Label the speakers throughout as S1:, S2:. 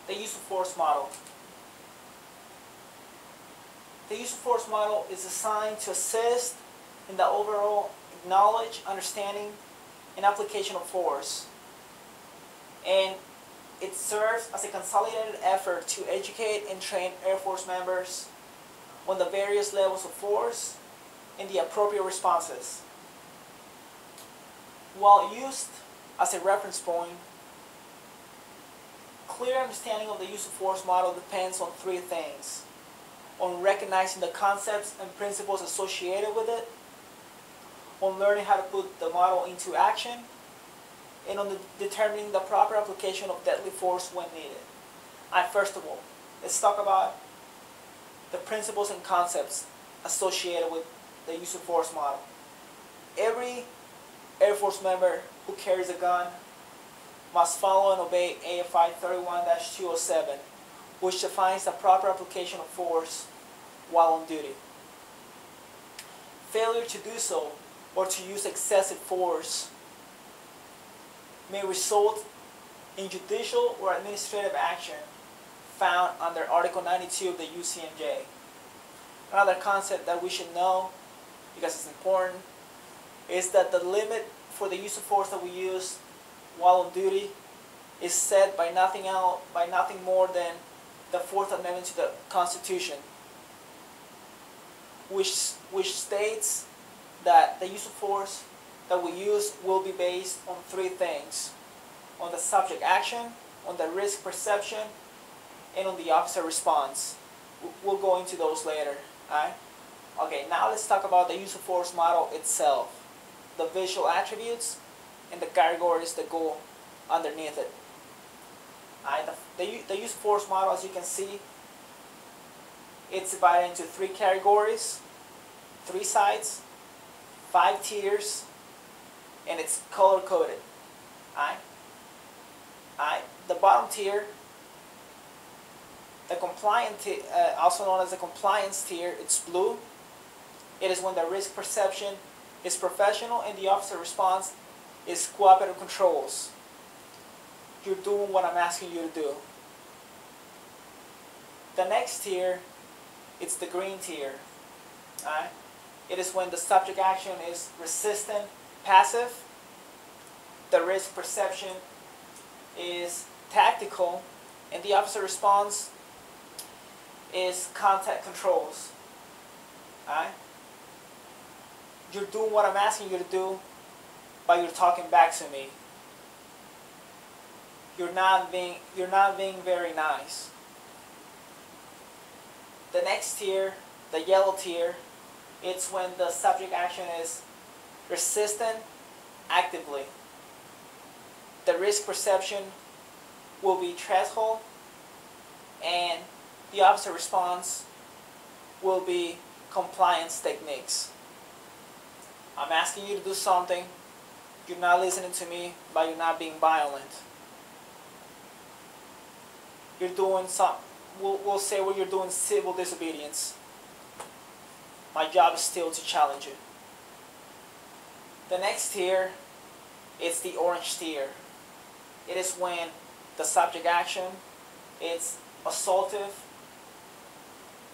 S1: The use of force model. The use of force model is designed to assist in the overall knowledge, understanding, and application of force. And it serves as a consolidated effort to educate and train Air Force members on the various levels of force and the appropriate responses. While used as a reference point, clear understanding of the use of force model depends on three things: on recognizing the concepts and principles associated with it, on learning how to put the model into action, and on determining the proper application of deadly force when needed. First of all, let's talk about the principles and concepts associated with the use of force model. Every Air Force member who carries a gun must follow and obey AFI 31-207, which defines the proper application of force while on duty. Failure to do so, or to use excessive force, may result in judicial or administrative action found under Article 92 of the UCMJ. Another concept that we should know, because it's important, is that the limit for the use of force that we use while on duty is set by nothing more than the Fourth Amendment to the Constitution, which states that the use of force that we use will be based on three things: on the subject action, on the risk perception, and on the officer response. We'll go into those later. Alright? Okay, now let's talk about the use of force model itself, the visual attributes, and the categories that go underneath it. The use of force model, as you can see, it's divided into three categories, 3 sides, 5 tiers, and it's color coded. The bottom tier, the compliant also known as the compliance tier, it's blue. It is when the risk perception is professional and the officer response is cooperative controls. You're doing what I'm asking you to do. The next tier, it's the green tier. It is when the subject action is resistant, passive. The risk perception is tactical, and the officer response is contact controls. You're doing what I'm asking you to do, but you're talking back to me. You're not being very nice. The next tier, the yellow tier, it's when the subject action is resistant actively. The risk perception will be threshold, and the officer response will be compliance techniques. I'm asking you to do something, you're not listening to me, but you're not being violent. You're doing we'll say you're doing civil disobedience. My job is still to challenge you. The next tier, it's the orange tier. It is when the subject action is assaultive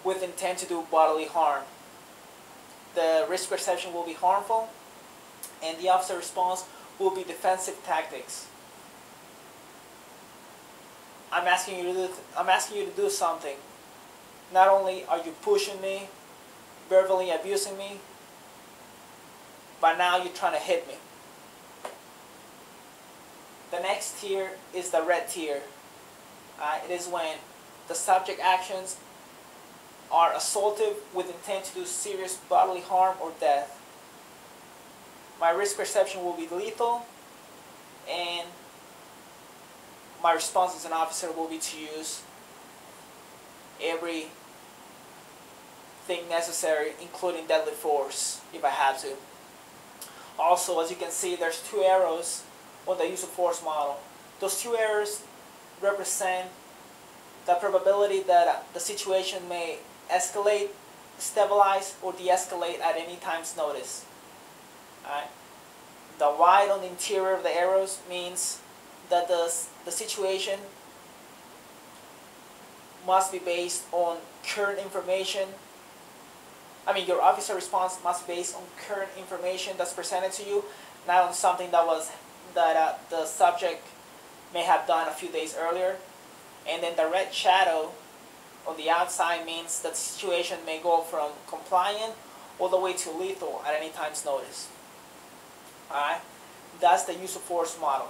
S1: with intent to do bodily harm. The risk perception will be harmful, and the officer response will be defensive tactics. I'm asking you to do something. Not only are you pushing me, verbally abusing me, but now you're trying to hit me. The next tier is the red tier. It is when the subject actions are assaultive with intent to do serious bodily harm or death. My risk perception will be lethal, and my response as an officer will be to use everything necessary, including deadly force, if I have to. Also, as you can see, there's 2 arrows on the use of force model. Those 2 arrows represent the probability that the situation may escalate, stabilize, or de-escalate at any time's notice. The white on the interior of the arrows means that the situation must be based on current information. Your officer response must be based on current information that's presented to you, not on something that the subject may have done a few days earlier. And then the red shadow on the outside means that the situation may go from compliant all the way to lethal at any time's notice. Alright? That's the use of force model.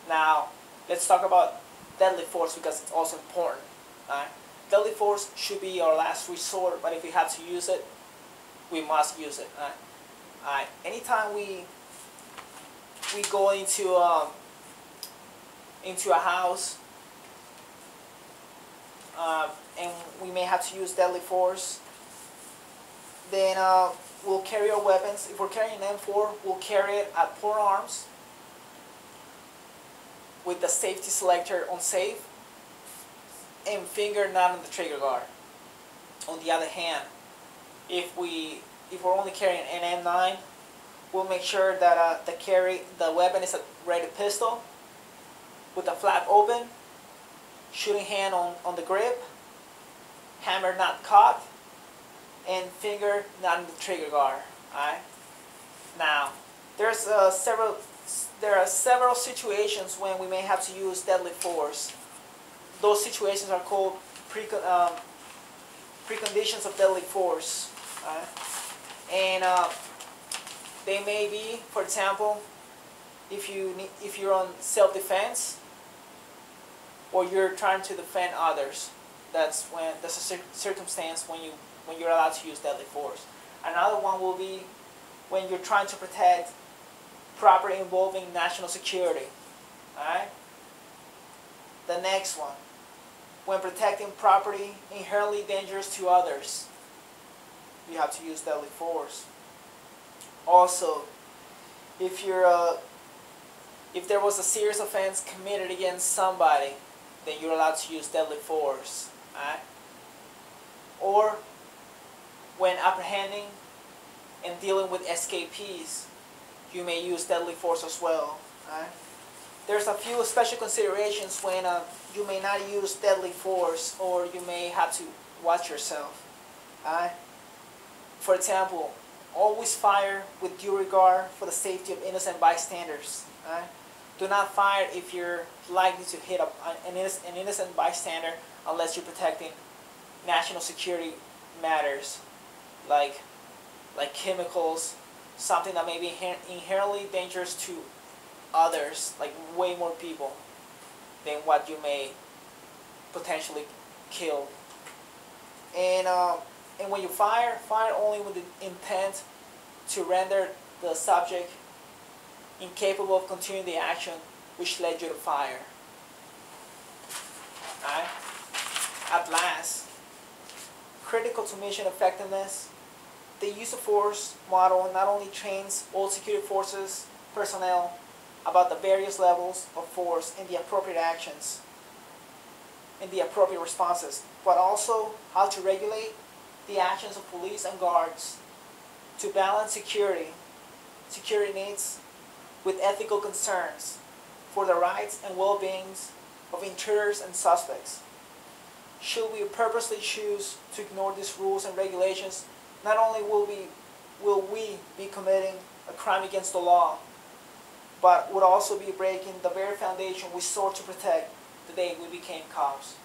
S1: Now, let's talk about deadly force because it's also important. Alright? Deadly force should be our last resort, but if we have to use it, we must use it. Alright? Anytime we go into a house, and we may have to use deadly force, then we'll carry our weapons. If we're carrying an M4, we'll carry it at forearms with the safety selector on safe and finger not on the trigger guard. On the other hand, if we're only carrying an M9, we'll make sure that the weapon is a ready pistol with the flap open, shooting hand on the grip, hammer not caught, and finger not in the trigger guard. Alright? Now, there are several situations when we may have to use deadly force. Those situations are called preconditions of deadly force. Alright? And they may be, for example, if you're on self-defense or you're trying to defend others. That's a circumstance when you're allowed to use deadly force. Another one will be when you're trying to protect property involving national security. Alright? The next one, when protecting property inherently dangerous to others, you have to use deadly force. Also, if there was a serious offense committed against somebody, then you're allowed to use deadly force. Alright? Or when apprehending and dealing with escapees, you may use deadly force as well. Alright? There's a few special considerations when you may not use deadly force, or you may have to watch yourself. Alright? For example, always fire with due regard for the safety of innocent bystanders. Alright? Do not fire if you're likely to hit an innocent bystander unless you're protecting national security matters, like chemicals, something that may be inherently dangerous to others, like way more people than what you may potentially kill. And when you fire only with the intent to render the subject incapable of continuing the action which led you to fire. Alright? At last, critical to mission effectiveness, the use of force model not only trains all security forces personnel about the various levels of force and the appropriate actions and the appropriate responses, but also how to regulate the actions of police and guards to balance security needs with ethical concerns for the rights and well-beings of intruders and suspects. Should we purposely choose to ignore these rules and regulations, not only will we be committing a crime against the law, but would also be breaking the very foundation we sought to protect the day we became cops.